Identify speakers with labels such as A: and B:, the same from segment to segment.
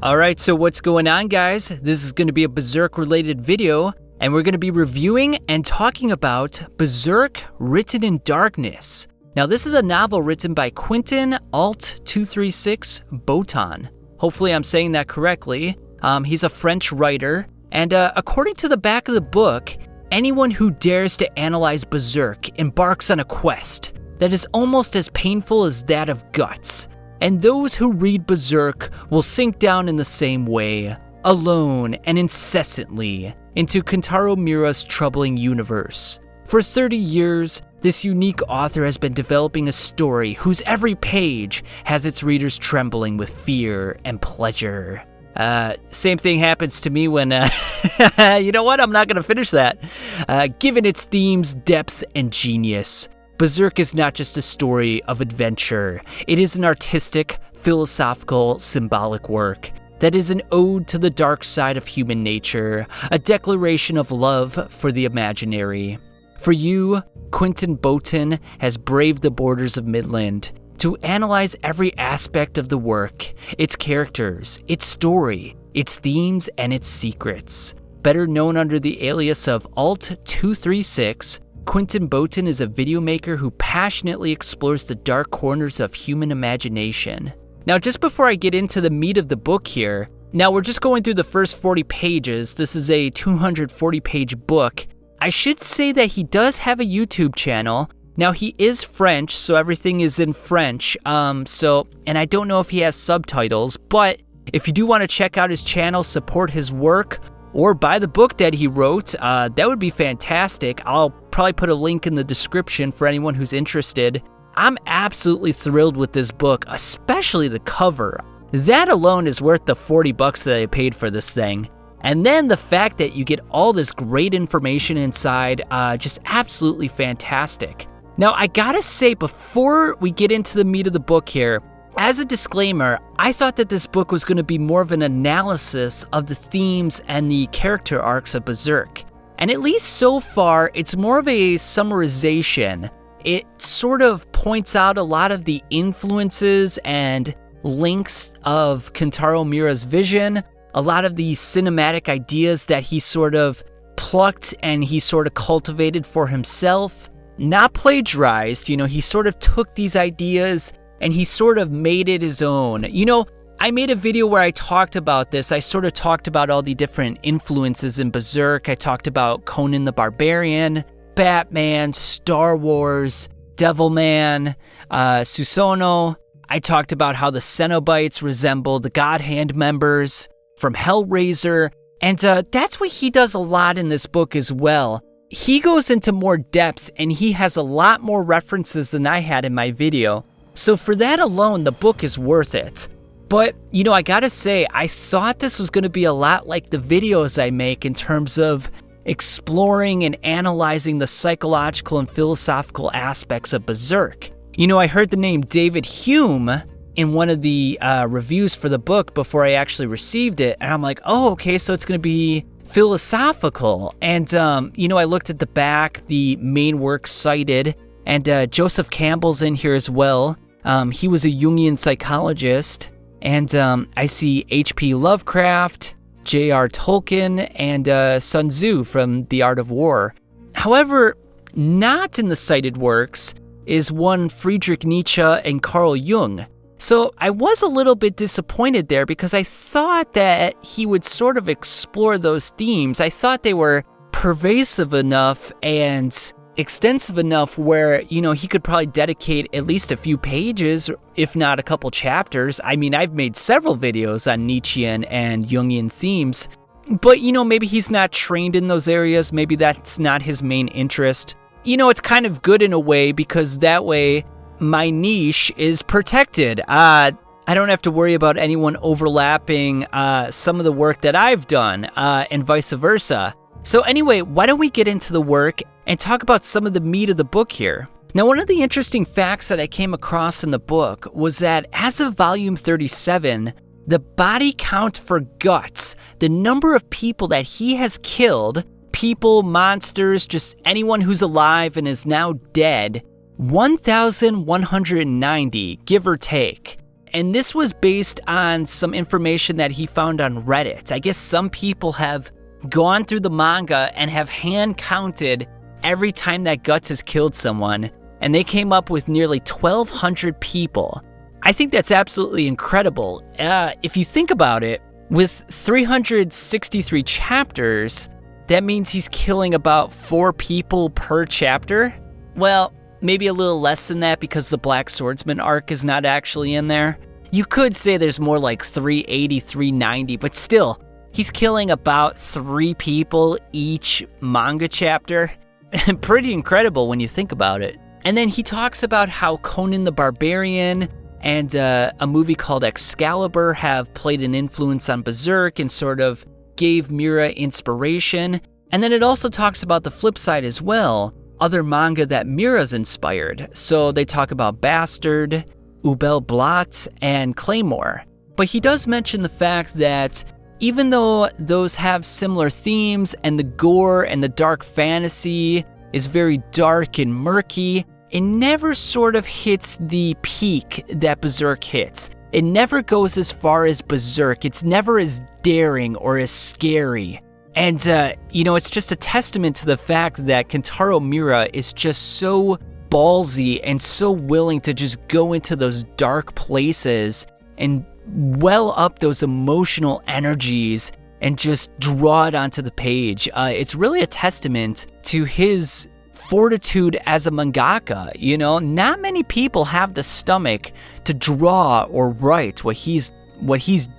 A: Alright, so what's going on, guys? This is going to be a Berserk related video, and we're going to be reviewing and talking about Berserk Written in Darkness. Now, this is a novel written by Quentin Alt236 Botan. Hopefully I'm saying that correctly. He's a French writer, and according to the back of the book, anyone who dares to analyze Berserk embarks on a quest that is almost as painful as that of Guts. And those who read Berserk will sink down in the same way, alone and incessantly, into Kentaro Miura's troubling universe. For 30 years, this unique author has been developing a story whose every page has its readers trembling with fear and pleasure. Same thing happens to me when, you know what, I'm not gonna finish that. Given its themes, depth, and genius, Berserk is not just a story of adventure. It is an artistic, philosophical, symbolic work that is an ode to the dark side of human nature, a declaration of love for the imaginary. For you, Quentin Botan has braved the borders of Midland to analyze every aspect of the work, its characters, its story, its themes, and its secrets. Better known under the alias of Alt236, Quentin Botan is a video maker who passionately explores the dark corners of human imagination. Now, just before I get into the meat of the book here, now we're just going through the first 40 pages. This is a 240-page book. I should say that he does have a YouTube channel. Now, he is French, so everything is in French. And I don't know if he has subtitles, but if you do want to check out his channel, support his work, or buy the book that he wrote, that would be fantastic. I'll probably put a link in the description for anyone who's interested. I'm absolutely thrilled with this book, especially the cover. That alone is worth the $40 that I paid for this thing. And then the fact that you get all this great information inside, just absolutely fantastic. Now, I gotta say, before we get into the meat of the book here, as a disclaimer, I thought that this book was going to be more of an analysis of the themes and the character arcs of Berserk. And at least so far, it's more of a summarization. It sort of points out a lot of the influences and links of Kentaro Miura's vision, a lot of the cinematic ideas that he sort of plucked and he sort of cultivated for himself. Not plagiarized, he sort of took these ideas and he sort of made it his own. I made a video where I talked about this. I sort of talked about all the different influences in Berserk. I talked about Conan the Barbarian, Batman, Star Wars, Devilman, Susanoo. I talked about how the Cenobites resemble the God Hand members from Hellraiser. And that's what he does a lot in this book as well. He goes into more depth and he has a lot more references than I had in my video. So for that alone, the book is worth it. But, I gotta say, I thought this was gonna be a lot like the videos I make in terms of exploring and analyzing the psychological and philosophical aspects of Berserk. I heard the name David Hume in one of the reviews for the book before I actually received it, and I'm like, oh, okay, so it's gonna be philosophical. And, I looked at the back, the main work cited, and Joseph Campbell's in here as well. He was a Jungian psychologist, and I see H.P. Lovecraft, J.R. Tolkien, and Sun Tzu from The Art of War. However, not in the cited works is one Friedrich Nietzsche and Carl Jung. So I was a little bit disappointed there because I thought that he would sort of explore those themes. I thought they were pervasive enough and extensive enough where, he could probably dedicate at least a few pages, if not a couple chapters. I mean, I've made several videos on Nietzschean and Jungian themes, but, maybe he's not trained in those areas. Maybe that's not his main interest. It's kind of good in a way because that way my niche is protected. I don't have to worry about anyone overlapping some of the work that I've done and vice versa. So anyway, why don't we get into the work and talk about some of the meat of the book here. Now, one of the interesting facts that I came across in the book was that as of volume 37, the body count for Guts, the number of people that he has killed, people, monsters, just anyone who's alive and is now dead, 1,190, give or take. and this was based on some information that he found on Reddit. I guess some people have gone through the manga and have hand counted every time that Guts has killed someone, and they came up with nearly 1,200 people. I think that's absolutely incredible. If you think about it, with 363 chapters, that means he's killing about 4 people per chapter. Well, maybe a little less than that because the Black Swordsman arc is not actually in there. You could say there's more like 380, 390, but still, he's killing about 3 people each manga chapter. Pretty incredible when you think about it. And then he talks about how Conan the Barbarian and a movie called Excalibur have played an influence on Berserk and sort of gave Miura inspiration. And then it also talks about the flip side as well, other manga that Miura's inspired. So they talk about Bastard, Ubel Blatt, and Claymore. But he does mention the fact that even though those have similar themes and the gore and the dark fantasy is very dark and murky, it never sort of hits the peak that Berserk hits. It never goes as far as Berserk. It's never as daring or as scary. And, it's just a testament to the fact that Kentaro Miura is just so ballsy and so willing to just go into those dark places and well up those emotional energies and just draw it onto the page. It's really a testament to his fortitude as a mangaka. Not many people have the stomach to draw or write what he's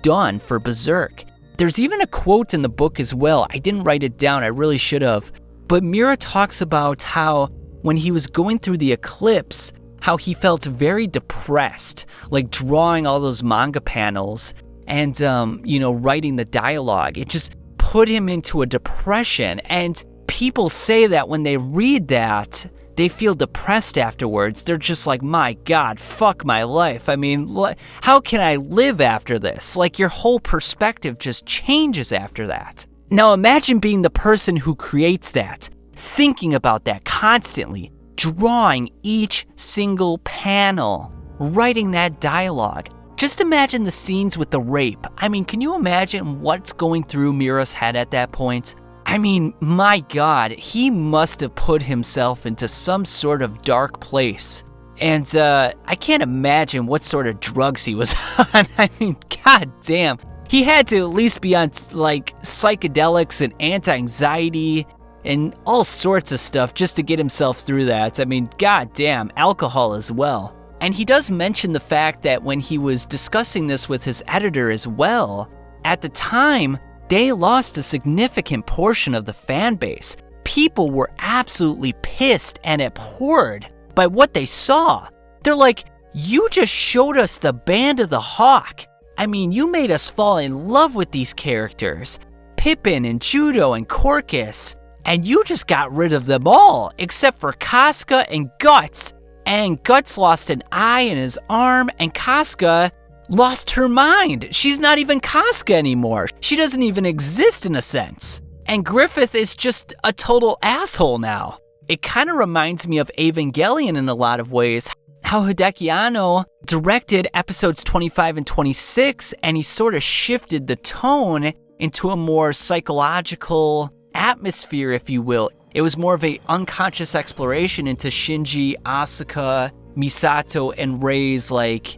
A: done for Berserk. There's even a quote in the book as well. I didn't write it down, I really should have. But Miura talks about how when he was going through the eclipse, how he felt very depressed, like drawing all those manga panels and, writing the dialogue. It just put him into a depression. And people say that when they read that, they feel depressed afterwards. They're just like, my God, fuck my life. I mean, how can I live after this? Like, your whole perspective just changes after that. Now imagine being the person who creates that, thinking about that constantly, drawing each single panel, writing that dialogue. Just imagine the scenes with the rape. I mean, can you imagine what's going through Miura's head at that point? I mean, my God, he must have put himself into some sort of dark place. And I can't imagine what sort of drugs he was on. I mean, God damn. He had to at least be on, like, psychedelics and anti-anxiety and all sorts of stuff just to get himself through that. I mean, God damn, alcohol as well. And he does mention the fact that when he was discussing this with his editor as well, at the time, they lost a significant portion of the fan base. People were absolutely pissed and abhorred by what they saw. They're like, you just showed us the Band of the Hawk. I mean, you made us fall in love with these characters, Pippin and Judo and Corcus, and you just got rid of them all, except for Casca and Guts. And Guts lost an eye in his arm, and Casca lost her mind. She's not even Casca anymore. She doesn't even exist in a sense. And Griffith is just a total asshole now. It kind of reminds me of Evangelion in a lot of ways. How Hideaki Anno directed episodes 25 and 26, and he sort of shifted the tone into a more psychological atmosphere, if you will. It was more of an unconscious exploration into Shinji, Asuka, Misato, and Rei's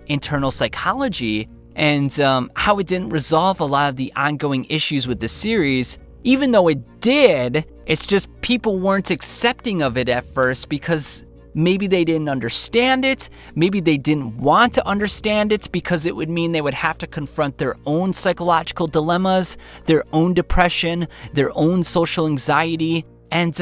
A: internal psychology, and how it didn't resolve a lot of the ongoing issues with the series. Even though it did, it's just people weren't accepting of it at first because maybe they didn't understand it, maybe they didn't want to understand it because it would mean they would have to confront their own psychological dilemmas, their own depression, their own social anxiety, and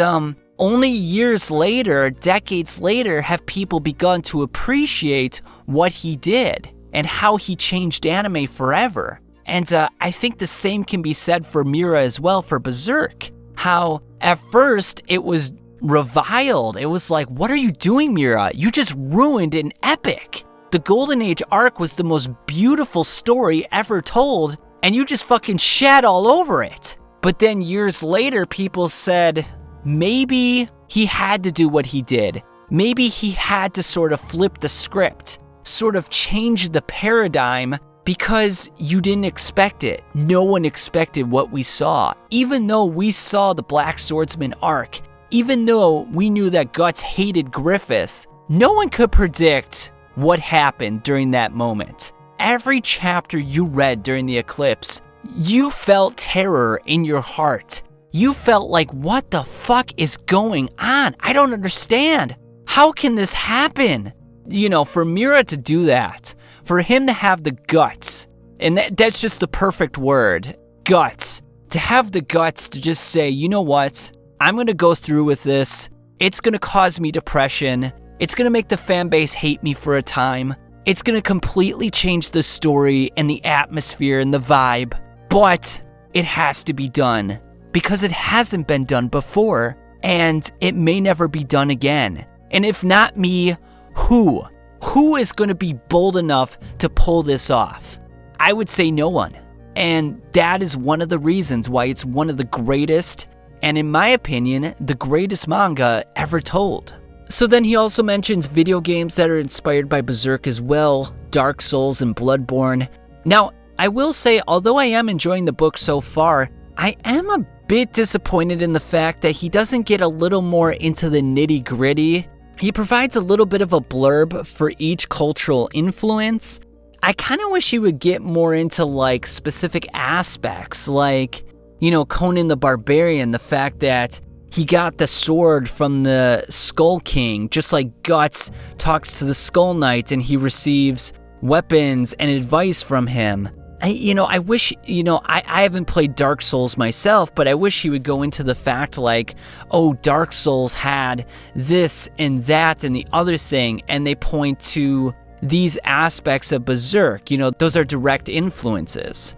A: only years later, decades later, have people begun to appreciate what he did and how he changed anime forever. And I think the same can be said for Miura as well, for Berserk. How at first it was reviled. It was like, what are you doing, Miura? You just ruined an epic. The Golden Age arc was the most beautiful story ever told, and you just fucking shat all over it. But then years later, people said, maybe he had to do what he did. Maybe he had to sort of flip the script. sort of changed the paradigm because you didn't expect it. No one expected what we saw. Even though we saw the Black Swordsman arc, even though we knew that Guts hated Griffith, no one could predict what happened during that moment. Every chapter you read during the eclipse, you felt terror in your heart. You felt like, what the fuck is going on? I don't understand. How can this happen? You know, for Miura to do that, for him to have the guts, and that's just the perfect word, guts, to have the guts to just say, you know what, I'm going to go through with this. It's going to cause me depression. It's going to make the fan base hate me for a time. It's going to completely change the story and the atmosphere and the vibe. But it has to be done because it hasn't been done before and it may never be done again. And if not me, who? Who is going to be bold enough to pull this off? I would say no one. And that is one of the reasons why it's one of the greatest, and in my opinion, the greatest manga ever told. So then he also mentions video games that are inspired by Berserk as well, Dark Souls and Bloodborne. Now, I will say, although I am enjoying the book so far, I am a bit disappointed in the fact that he doesn't get a little more into the nitty-gritty. He provides a little bit of a blurb for each cultural influence. I kind of wish he would get more into like specific aspects, like, you know, Conan the Barbarian, the fact that he got the sword from the Skull King, just like Guts talks to the Skull Knight and he receives weapons and advice from him. I wish, I haven't played Dark Souls myself, but I wish he would go into the fact like, oh, Dark Souls had this and that and the other thing, and they point to these aspects of Berserk. Those are direct influences.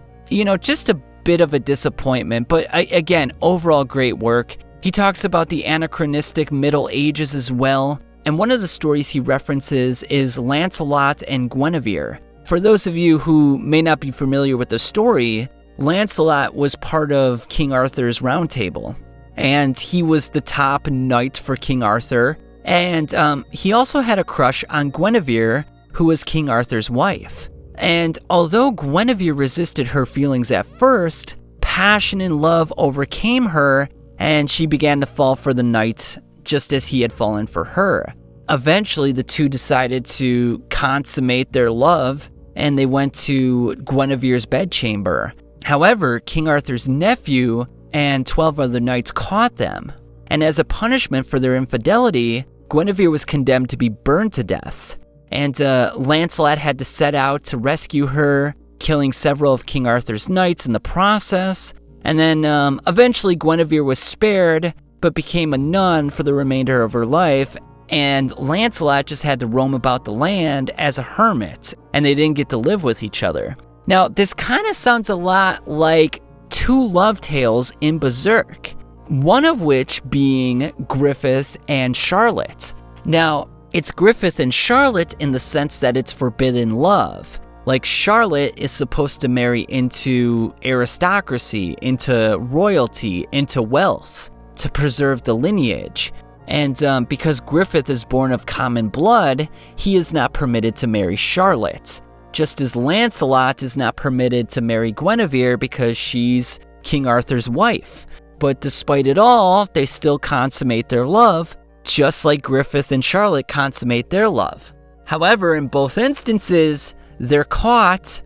A: Just a bit of a disappointment, but again, overall great work. He talks about the anachronistic Middle Ages as well, and one of the stories he references is Lancelot and Guinevere. For those of you who may not be familiar with the story, Lancelot was part of King Arthur's Round Table, and he was the top knight for King Arthur, and he also had a crush on Guinevere, who was King Arthur's wife. And although Guinevere resisted her feelings at first, passion and love overcame her, and she began to fall for the knight just as he had fallen for her. Eventually, the two decided to consummate their love, and they went to Guinevere's bedchamber. However, King Arthur's nephew and 12 other knights caught them, and as a punishment for their infidelity, Guinevere was condemned to be burned to death. And Lancelot had to set out to rescue her, killing several of King Arthur's knights in the process. And then eventually Guinevere was spared, but became a nun for the remainder of her life. And Lancelot just had to roam about the land as a hermit, and they didn't get to live with each other. Now, this kind of sounds a lot like two love tales in Berserk, one of which being Griffith and Charlotte. Now, it's Griffith and Charlotte in the sense that it's forbidden love. Like, Charlotte is supposed to marry into aristocracy, into royalty, into wealth, to preserve the lineage. And because Griffith is born of common blood, he is not permitted to marry Charlotte. Just as Lancelot is not permitted to marry Guinevere because she's King Arthur's wife. But despite it all, they still consummate their love, just like Griffith and Charlotte consummate their love. However, in both instances, they're caught.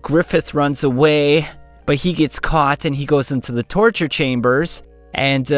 A: Griffith runs away, but he gets caught and he goes into the torture chambers. And,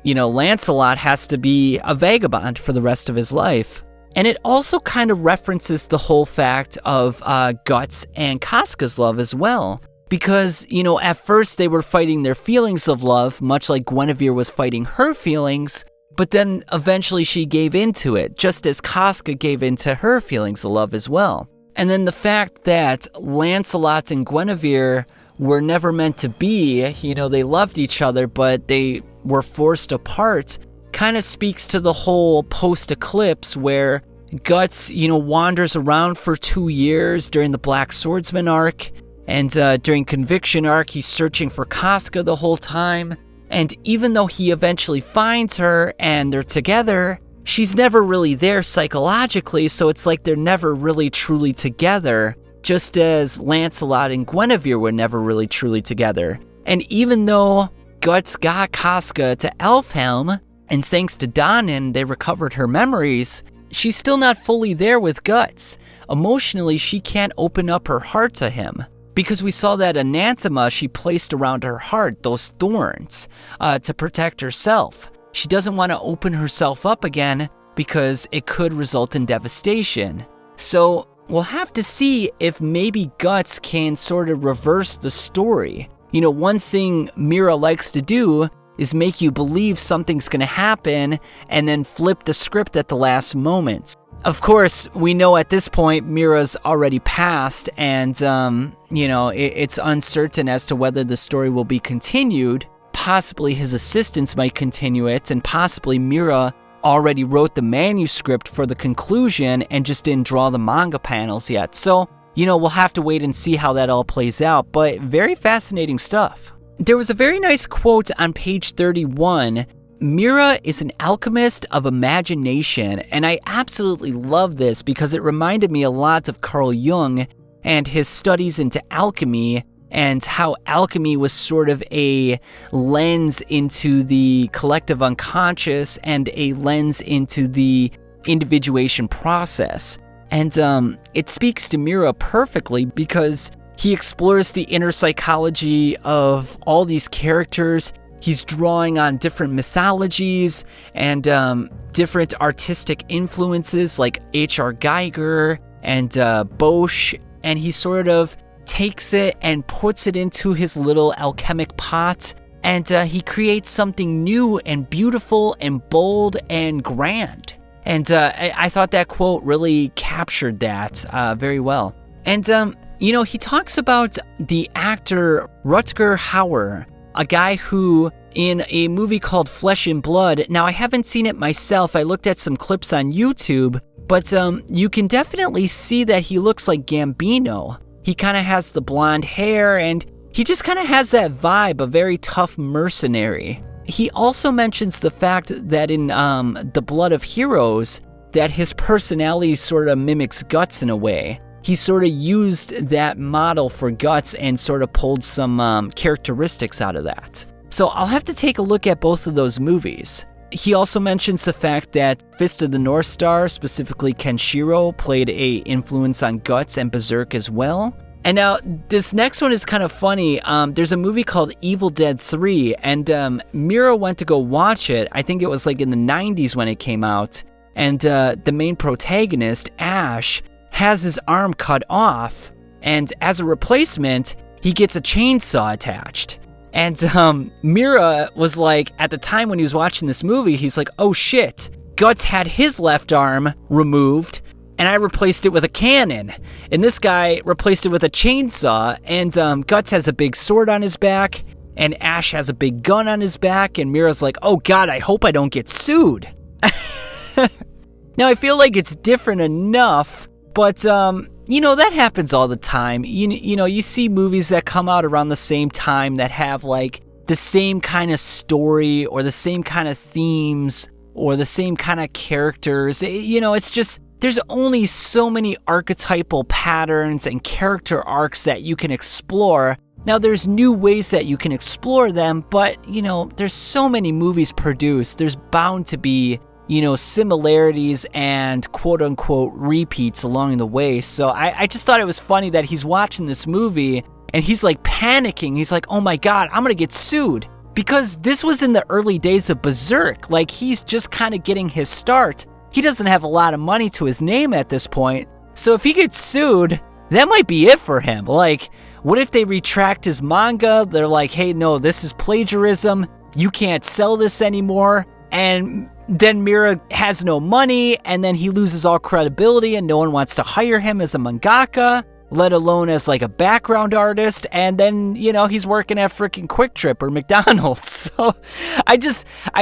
A: Lancelot has to be a vagabond for the rest of his life. And it also kind of references the whole fact of Guts and Casca's love as well. Because, at first they were fighting their feelings of love, much like Guinevere was fighting her feelings. But then eventually she gave into it, just as Casca gave into her feelings of love as well. And then the fact that Lancelot and Guinevere were never meant to be, they loved each other, but they were forced apart, kind of speaks to the whole post-eclipse where Guts, wanders around for 2 years during the Black Swordsman arc, and during Conviction arc, he's searching for Casca the whole time. And even though he eventually finds her and they're together, she's never really there psychologically, so it's like they're never really truly together, just as Lancelot and Guinevere were never really truly together. And even though Guts got Casca to Elfhelm, and thanks to Danin, they recovered her memories, she's still not fully there with Guts. Emotionally, she can't open up her heart to him. Because we saw that anathema she placed around her heart, those thorns, to protect herself. She doesn't want to open herself up again because it could result in devastation. So we'll have to see if maybe Guts can sort of reverse the story. You know, one thing Mira likes to do is make you believe something's going to happen and then flip the script at the last moment. Of course, we know at this point Mira's already passed, and, it's uncertain as to whether the story will be continued. Possibly his assistants might continue it, and possibly Mira already wrote the manuscript for the conclusion and just didn't draw the manga panels yet. So, we'll have to wait and see how that all plays out, but very fascinating stuff. There was a very nice quote on page 31. Mira is an alchemist of imagination, and I absolutely love this because it reminded me a lot of Carl Jung and his studies into alchemy, and how alchemy was sort of a lens into the collective unconscious and a lens into the individuation process. And it speaks to Mira perfectly because he explores the inner psychology of all these characters. He's drawing on different mythologies and different artistic influences like H.R. Geiger and Bosch, and he sort of takes it and puts it into his little alchemic pot, and he creates something new and beautiful and bold and grand. And I thought that quote really captured that very well. And, he talks about the actor Rutger Hauer, a guy who, in a movie called Flesh and Blood, now I haven't seen it myself, I looked at some clips on YouTube, but you can definitely see that he looks like Gambino. He kind of has the blonde hair, and he just kind of has that vibe, a very tough mercenary. He also mentions the fact that in The Blood of Heroes, that his personality sort of mimics Guts in a way. He sort of used that model for Guts and sort of pulled some characteristics out of that. So I'll have to take a look at both of those movies. He also mentions the fact that Fist of the North Star, specifically Kenshiro, played a influence on Guts and Berserk as well. And now, this next one is kind of funny. There's a movie called Evil Dead 3, and Mira went to go watch it. I think it was like in the 90s when it came out. And the main protagonist, Ash, has his arm cut off, and as a replacement, he gets a chainsaw attached. And Mira was like, at the time when he was watching this movie, he's like, oh shit, Guts had his left arm removed, and I replaced it with a cannon. And this guy replaced it with a chainsaw, and Guts has a big sword on his back, and Ash has a big gun on his back, and Mira's like, oh god, I hope I don't get sued. Now, I feel like it's different enough, but, that happens all the time. You see movies that come out around the same time that have, like, the same kind of story or the same kind of themes or the same kind of characters. It's just, there's only so many archetypal patterns and character arcs that you can explore. Now, there's new ways that you can explore them, but, there's so many movies produced. There's bound to be similarities and quote-unquote repeats along the way. So I just thought it was funny that he's watching this movie and he's like panicking. He's like, oh my god, I'm gonna get sued. Because this was in the early days of Berserk. Like, he's just kind of getting his start. He doesn't have a lot of money to his name at this point. So if he gets sued, that might be it for him. Like, what if they retract his manga? They're like, hey, no, this is plagiarism. You can't sell this anymore. And then Mira has no money, and then he loses all credibility, and no one wants to hire him as a mangaka, let alone as like a background artist. And then, he's working at freaking Quick Trip or McDonald's. So I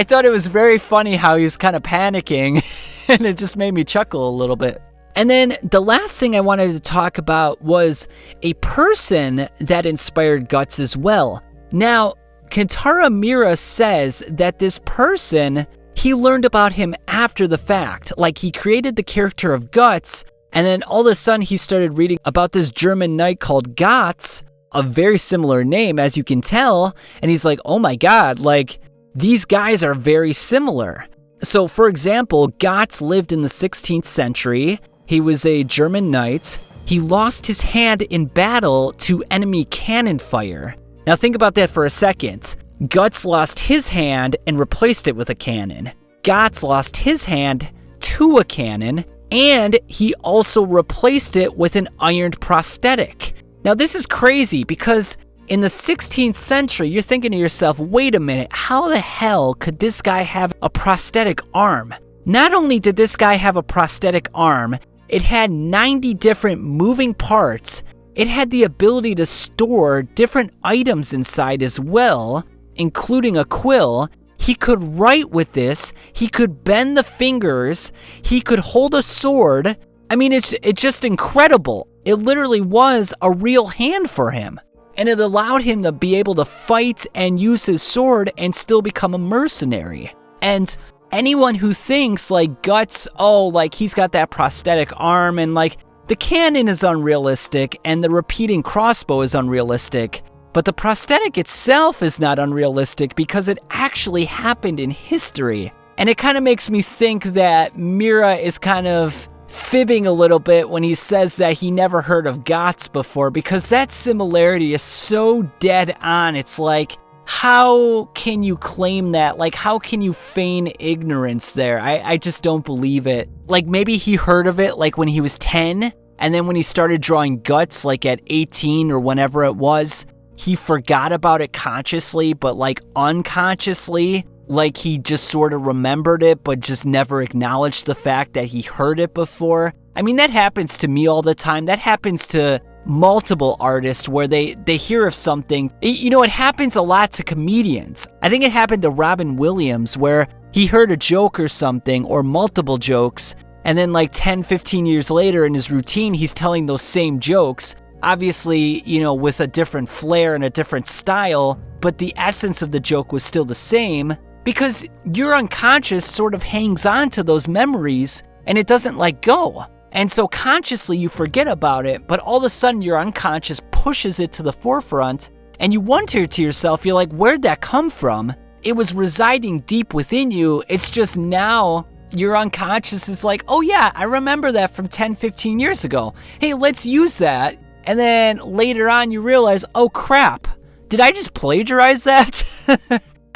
A: thought it was very funny how he was kind of panicking, and it just made me chuckle a little bit. And then the last thing I wanted to talk about was a person that inspired Guts as well. Now, Kentaro Miura says that this person, he learned about him after the fact. Like, he created the character of Guts, and then all of a sudden he started reading about this German knight called Gotz, a very similar name, as you can tell, and he's like, oh my god, like, these guys are very similar. So, for example, Gotz lived in the 16th century. He was a German knight. He lost his hand in battle to enemy cannon fire. Now think about that for a second. Guts lost his hand and replaced it with a cannon. Gotz lost his hand to a cannon, and he also replaced it with an ironed prosthetic. Now this is crazy because in the 16th century, you're thinking to yourself, wait a minute, how the hell could this guy have a prosthetic arm? Not only did this guy have a prosthetic arm, it had 90 different moving parts. It had the ability to store different items inside as well, including a quill. He could write with this. He could bend the fingers. He could hold a sword. I mean, it's just incredible. It literally was a real hand for him. And it allowed him to be able to fight and use his sword and still become a mercenary. And anyone who thinks like Guts, oh, like he's got that prosthetic arm and like the cannon is unrealistic and the repeating crossbow is unrealistic, but the prosthetic itself is not unrealistic because it actually happened in history. And it kind of makes me think that Miura is kind of fibbing a little bit when he says that he never heard of Gotz before, because that similarity is so dead on. It's like, how can you claim that? Like, how can you feign ignorance there? I just don't believe it. Like, maybe he heard of it like when he was 10, and then when he started drawing Guts like at 18 or whenever it was, he forgot about it consciously, but like unconsciously, like he just sort of remembered it, but just never acknowledged the fact that he heard it before. I mean, that happens to me all the time. That happens to multiple artists where they hear of something. You know, it happens a lot to comedians. I think it happened to Robin Williams where he heard a joke or something, or multiple jokes, and then like 10, 15 years later in his routine, he's telling those same jokes. Obviously, you know, with a different flair and a different style, but the essence of the joke was still the same. Because your unconscious sort of hangs on to those memories and it doesn't let go. And so consciously you forget about it, but all of a sudden your unconscious pushes it to the forefront and you wonder to yourself, you're like, where'd that come from? It was residing deep within you. It's just now your unconscious is like, oh yeah, I remember that from 10, 15 years ago. Hey, let's use that. And then later on you realize, oh crap, did I just plagiarize that?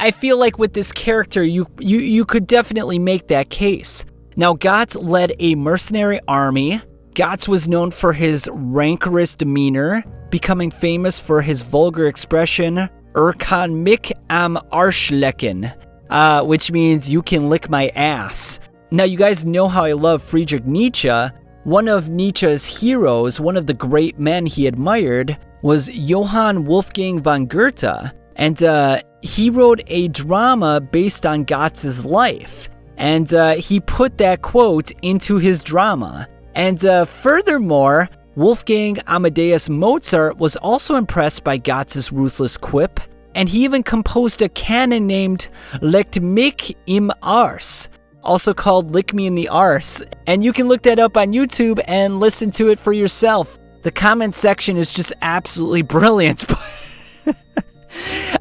A: I feel like with this character, you could definitely make that case. Now, Gotz led a mercenary army. Gotz was known for his rancorous demeanor, becoming famous for his vulgar expression, kann mich am Arsch lecken, which means you can lick my ass. Now, you guys know how I love Friedrich Nietzsche. One of Nietzsche's heroes, one of the great men he admired, was Johann Wolfgang von Goethe. And he wrote a drama based on Gotz's life. And he put that quote into his drama. And furthermore, Wolfgang Amadeus Mozart was also impressed by Gotz's ruthless quip. And he even composed a canon named Leckt mich im Arsch, also called Lick Me in the Arse. And you can look that up on YouTube and listen to it for yourself. The comment section is just absolutely brilliant.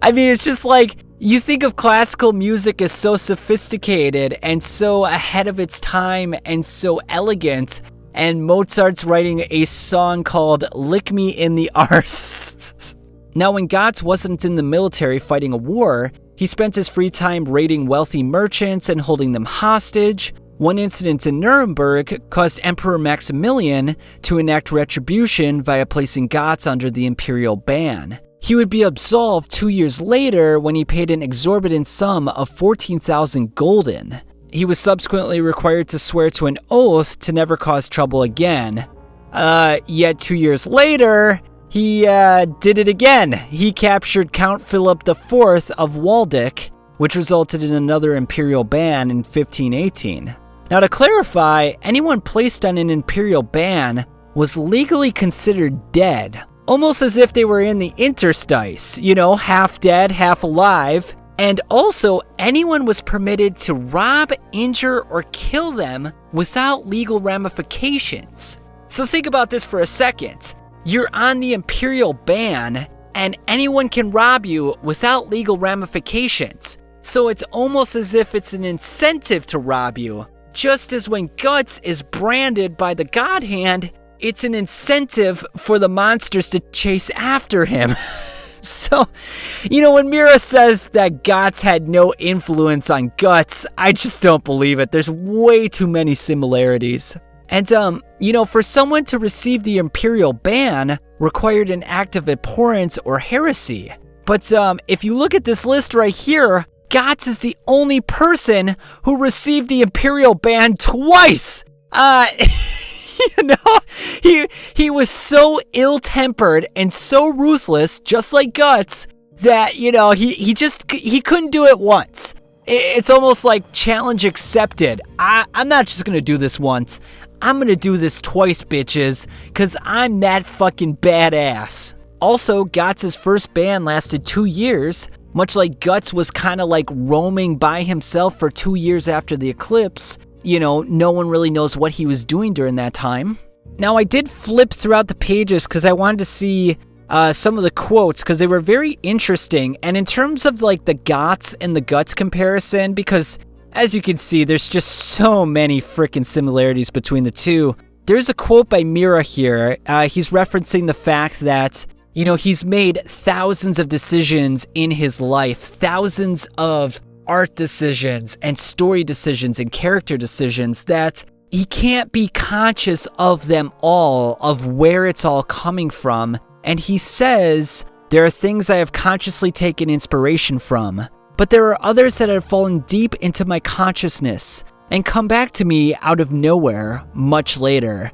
A: I mean, it's just like, you think of classical music as so sophisticated and so ahead of its time and so elegant, and Mozart's writing a song called Lick Me in the Arse. Now, when Gotz wasn't in the military fighting a war, he spent his free time raiding wealthy merchants and holding them hostage. One incident in Nuremberg caused Emperor Maximilian to enact retribution via placing Gotz under the imperial ban. He would be absolved 2 years later when he paid an exorbitant sum of 14,000 gulden. He was subsequently required to swear to an oath to never cause trouble again. Yet 2 years later, he did it again. He captured Count Philip IV of Waldeck, which resulted in another imperial ban in 1518. Now, to clarify, anyone placed on an imperial ban was legally considered dead, almost as if they were in the interstice, you know, half dead, half alive. And also, anyone was permitted to rob, injure, or kill them without legal ramifications. So think about this for a second. You're on the Imperial ban, and anyone can rob you without legal ramifications. So it's almost as if it's an incentive to rob you. Just as when Guts is branded by the God Hand, it's an incentive for the monsters to chase after him. So, when Mira says that Guts had no influence on Guts, I just don't believe it. There's way too many similarities. And, for someone to receive the Imperial ban required an act of abhorrence or heresy. But, if you look at this list right here, Guts is the only person who received the Imperial ban twice. He was so ill-tempered and so ruthless, just like Guts, that, he couldn't do it once. It's almost like challenge accepted. I'm not just gonna do this once. I'm gonna do this twice, bitches, because I'm that fucking badass. Also, Guts' first ban lasted 2 years, much like Guts was kind of like roaming by himself for 2 years after the eclipse. No one really knows what he was doing during that time. Now, I did flip throughout the pages because I wanted to see some of the quotes because they were very interesting. And in terms of like the Gots and the Guts comparison, because as you can see, there's just so many freaking similarities between the two. There's a quote by Mira here. He's referencing the fact that, he's made thousands of decisions in his life, thousands of art decisions and story decisions and character decisions that he can't be conscious of them all, of where it's all coming from. And he says, there are things I have consciously taken inspiration from, but there are others that have fallen deep into my consciousness and come back to me out of nowhere much later.